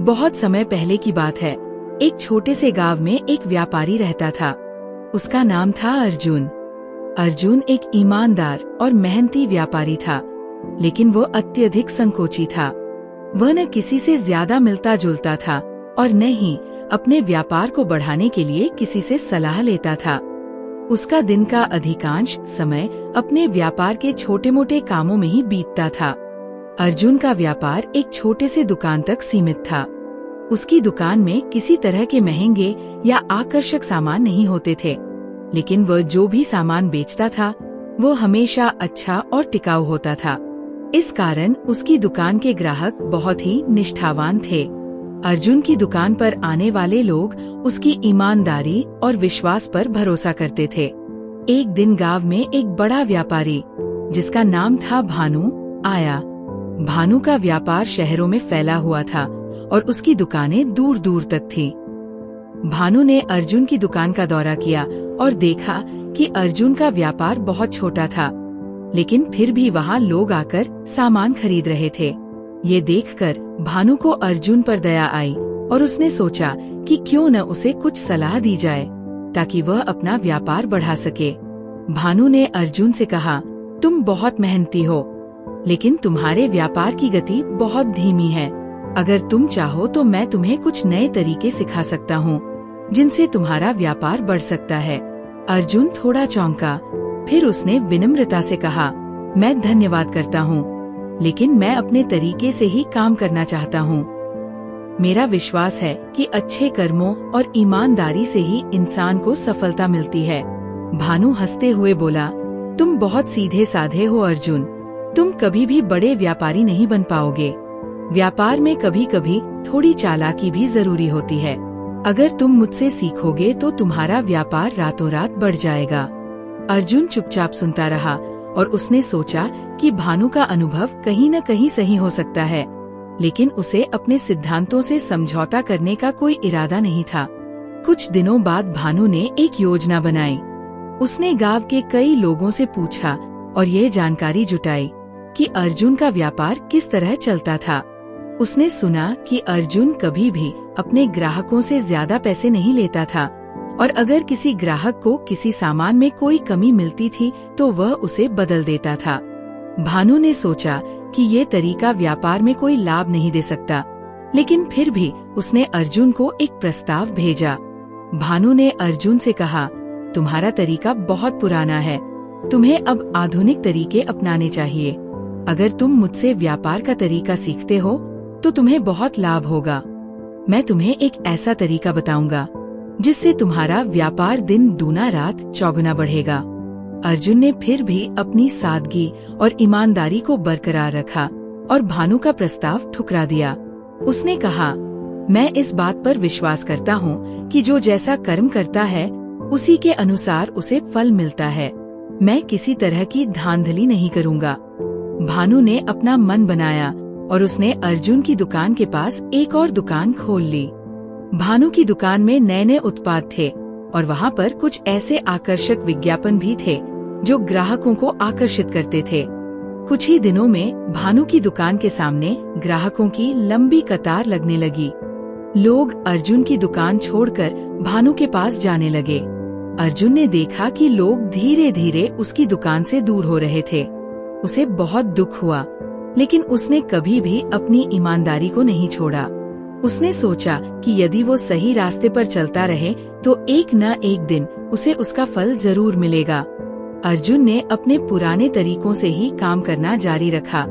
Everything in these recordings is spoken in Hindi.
बहुत समय पहले की बात है। एक छोटे से गांव में एक व्यापारी रहता था। उसका नाम था अर्जुन। अर्जुन एक ईमानदार और मेहनती व्यापारी था, लेकिन वो अत्यधिक संकोची था। वह न किसी से ज्यादा मिलता जुलता था और न ही अपने व्यापार को बढ़ाने के लिए किसी से सलाह लेता था। उसका दिन का अधिकांश समय अपने व्यापार के छोटे मोटे कामों में ही बीतता था। अर्जुन का व्यापार एक छोटे से दुकान तक सीमित था। उसकी दुकान में किसी तरह के महंगे या आकर्षक सामान नहीं होते थे, लेकिन वह जो भी सामान बेचता था वो हमेशा अच्छा और टिकाऊ होता था। इस कारण उसकी दुकान के ग्राहक बहुत ही निष्ठावान थे। अर्जुन की दुकान पर आने वाले लोग उसकी ईमानदारी और विश्वास पर भरोसा करते थे। एक दिन गांव में एक बड़ा व्यापारी, जिसका नाम था भानु, आया। भानु का व्यापार शहरों में फैला हुआ था और उसकी दुकानें दूर दूर तक थीं। भानु ने अर्जुन की दुकान का दौरा किया और देखा कि अर्जुन का व्यापार बहुत छोटा था, लेकिन फिर भी वहाँ लोग आकर सामान खरीद रहे थे। ये देखकर भानु को अर्जुन पर दया आई और उसने सोचा कि क्यों न उसे कुछ सलाह दी जाए ताकि वह अपना व्यापार बढ़ा सके। भानु ने अर्जुन से कहा, तुम बहुत मेहनती हो, लेकिन तुम्हारे व्यापार की गति बहुत धीमी है। अगर तुम चाहो तो मैं तुम्हें कुछ नए तरीके सिखा सकता हूँ, जिनसे तुम्हारा व्यापार बढ़ सकता है। अर्जुन थोड़ा चौंका, फिर उसने विनम्रता से कहा, मैं धन्यवाद करता हूँ, लेकिन मैं अपने तरीके से ही काम करना चाहता हूँ। मेरा विश्वास है कि अच्छे कर्मों और ईमानदारी से ही इंसान को सफलता मिलती है। भानु हंसते हुए बोला, तुम बहुत सीधे साधे हो अर्जुन, तुम कभी भी बड़े व्यापारी नहीं बन पाओगे। व्यापार में कभी कभी थोड़ी चालाकी भी जरूरी होती है। अगर तुम मुझसे सीखोगे तो तुम्हारा व्यापार रातों रात बढ़ जाएगा। अर्जुन चुपचाप सुनता रहा और उसने सोचा कि भानु का अनुभव कहीं न कहीं सही हो सकता है, लेकिन उसे अपने सिद्धांतों से समझौता करने का कोई इरादा नहीं था। कुछ दिनों बाद भानु ने एक योजना बनाई। उसने गांव के कई लोगों से पूछा और ये जानकारी जुटाई कि अर्जुन का व्यापार किस तरह चलता था। उसने सुना कि अर्जुन कभी भी अपने ग्राहकों से ज्यादा पैसे नहीं लेता था और अगर किसी ग्राहक को किसी सामान में कोई कमी मिलती थी तो वह उसे बदल देता था। भानु ने सोचा कि ये तरीका व्यापार में कोई लाभ नहीं दे सकता, लेकिन फिर भी उसने अर्जुन को एक प्रस्ताव भेजा। भानु ने अर्जुन से कहा, तुम्हारा तरीका बहुत पुराना है, तुम्हें अब आधुनिक तरीके अपनाने चाहिए। अगर तुम मुझसे व्यापार का तरीका सीखते हो तो तुम्हें बहुत लाभ होगा। मैं तुम्हें एक ऐसा तरीका बताऊंगा जिससे तुम्हारा व्यापार दिन दूना रात चौगुना बढ़ेगा। अर्जुन ने फिर भी अपनी सादगी और ईमानदारी को बरकरार रखा और भानु का प्रस्ताव ठुकरा दिया। उसने कहा, मैं इस बात पर विश्वास करता हूँ कि जो जैसा कर्म करता है उसी के अनुसार उसे फल मिलता है। मैं किसी तरह की धांधली नहीं करूँगा। भानु ने अपना मन बनाया और उसने अर्जुन की दुकान के पास एक और दुकान खोल ली। भानु की दुकान में नए नए उत्पाद थे और वहाँ पर कुछ ऐसे आकर्षक विज्ञापन भी थे जो ग्राहकों को आकर्षित करते थे। कुछ ही दिनों में भानु की दुकान के सामने ग्राहकों की लंबी कतार लगने लगी। लोग अर्जुन की दुकान छोड़कर भानु के पास जाने लगे। अर्जुन ने देखा कि लोग धीरे धीरे उसकी दुकान से दूर हो रहे थे। उसे बहुत दुख हुआ, लेकिन उसने कभी भी अपनी ईमानदारी को नहीं छोड़ा। उसने सोचा कि यदि वो सही रास्ते पर चलता रहे तो एक न एक दिन उसे उसका फल जरूर मिलेगा। अर्जुन ने अपने पुराने तरीकों से ही काम करना जारी रखा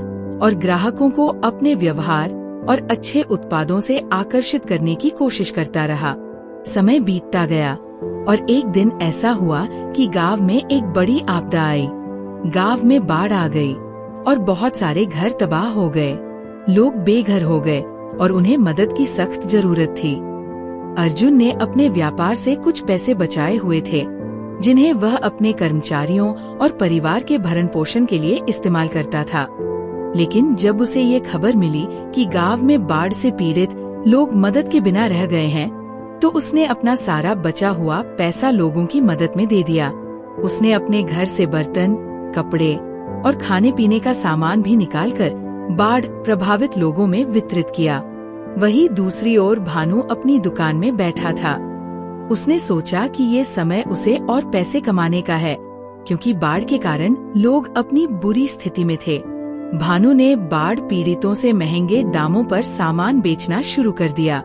और ग्राहकों को अपने व्यवहार और अच्छे उत्पादों से आकर्षित करने की कोशिश करता रहा। समय बीतता गया और एक दिन ऐसा हुआ कि गांव में एक बड़ी आपदा आई। गांव में बाढ़ आ गई और बहुत सारे घर तबाह हो गए। लोग बेघर हो गए और उन्हें मदद की सख्त जरूरत थी। अर्जुन ने अपने व्यापार से कुछ पैसे बचाए हुए थे, जिन्हें वह अपने कर्मचारियों और परिवार के भरण पोषण के लिए इस्तेमाल करता था। लेकिन जब उसे ये खबर मिली कि गांव में बाढ़ से पीड़ित लोग मदद के बिना रह गए हैं, तो उसने अपना सारा बचा हुआ पैसा लोगों की मदद में दे दिया। उसने अपने घर से बर्तन, कपड़े और खाने पीने का सामान भी निकालकर बाढ़ प्रभावित लोगों में वितरित किया। वहीं दूसरी ओर भानु अपनी दुकान में बैठा था। उसने सोचा कि ये समय उसे और पैसे कमाने का है, क्योंकि बाढ़ के कारण लोग अपनी बुरी स्थिति में थे। भानु ने बाढ़ पीड़ितों से महंगे दामों पर सामान बेचना शुरू कर दिया।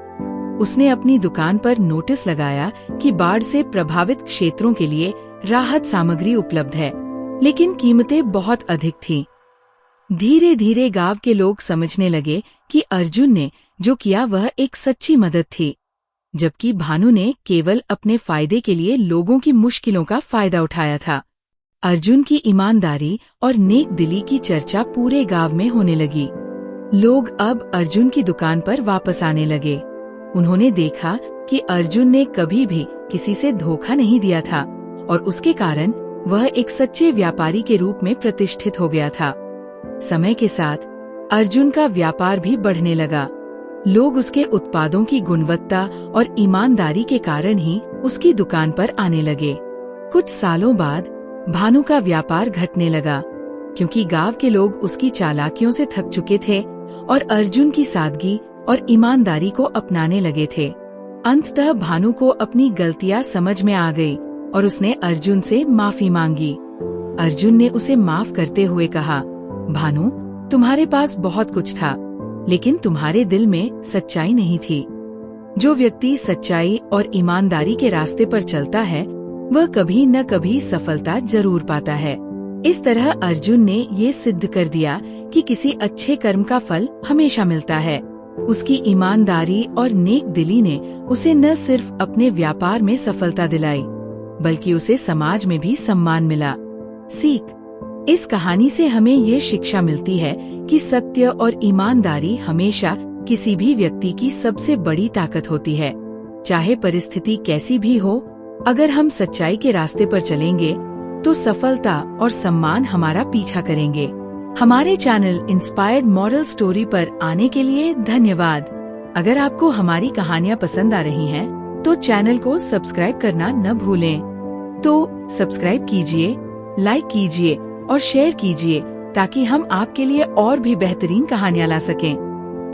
उसने अपनी दुकान पर नोटिस लगाया कि बाढ़ से प्रभावित क्षेत्रों के लिए राहत सामग्री उपलब्ध है, लेकिन कीमतें बहुत अधिक थीं। धीरे धीरे गांव के लोग समझने लगे कि अर्जुन ने जो किया वह एक सच्ची मदद थी, जबकि भानु ने केवल अपने फायदे के लिए लोगों की मुश्किलों का फायदा उठाया था। अर्जुन की ईमानदारी और नेक दिली की चर्चा पूरे गांव में होने लगी। लोग अब अर्जुन की दुकान पर वापस आने लगे। उन्होंने देखा कि अर्जुन ने कभी भी किसी से धोखा नहीं दिया था और उसके कारण वह एक सच्चे व्यापारी के रूप में प्रतिष्ठित हो गया था। समय के साथ अर्जुन का व्यापार भी बढ़ने लगा। लोग उसके उत्पादों की गुणवत्ता और ईमानदारी के कारण ही उसकी दुकान पर आने लगे। कुछ सालों बाद भानु का व्यापार घटने लगा, क्योंकि गांव के लोग उसकी चालाकियों से थक चुके थे और अर्जुन की सादगी और ईमानदारी को अपनाने लगे थे। अंततः भानु को अपनी गलतियां समझ में आ गई और उसने अर्जुन से माफी मांगी। अर्जुन ने उसे माफ करते हुए कहा, भानु, तुम्हारे पास बहुत कुछ था, लेकिन तुम्हारे दिल में सच्चाई नहीं थी। जो व्यक्ति सच्चाई और ईमानदारी के रास्ते पर चलता है वह कभी न कभी सफलता जरूर पाता है। इस तरह अर्जुन ने ये सिद्ध कर दिया कि किसी अच्छे कर्म का फल हमेशा मिलता है। उसकी ईमानदारी और नेक दिली ने उसे न सिर्फ अपने व्यापार में सफलता दिलाई, बल्कि उसे समाज में भी सम्मान मिला। सीख: इस कहानी से हमें ये शिक्षा मिलती है कि सत्य और ईमानदारी हमेशा किसी भी व्यक्ति की सबसे बड़ी ताकत होती है। चाहे परिस्थिति कैसी भी हो, अगर हम सच्चाई के रास्ते पर चलेंगे तो सफलता और सम्मान हमारा पीछा करेंगे। हमारे चैनल इंस्पायर्ड मॉरल स्टोरी पर आने के लिए धन्यवाद। अगर आपको हमारी कहानियाँ पसंद आ रही हैं, तो चैनल को सब्सक्राइब करना न भूलें। तो सब्सक्राइब कीजिए, लाइक कीजिए और शेयर कीजिए, ताकि हम आपके लिए और भी बेहतरीन कहानियाँ ला सकें।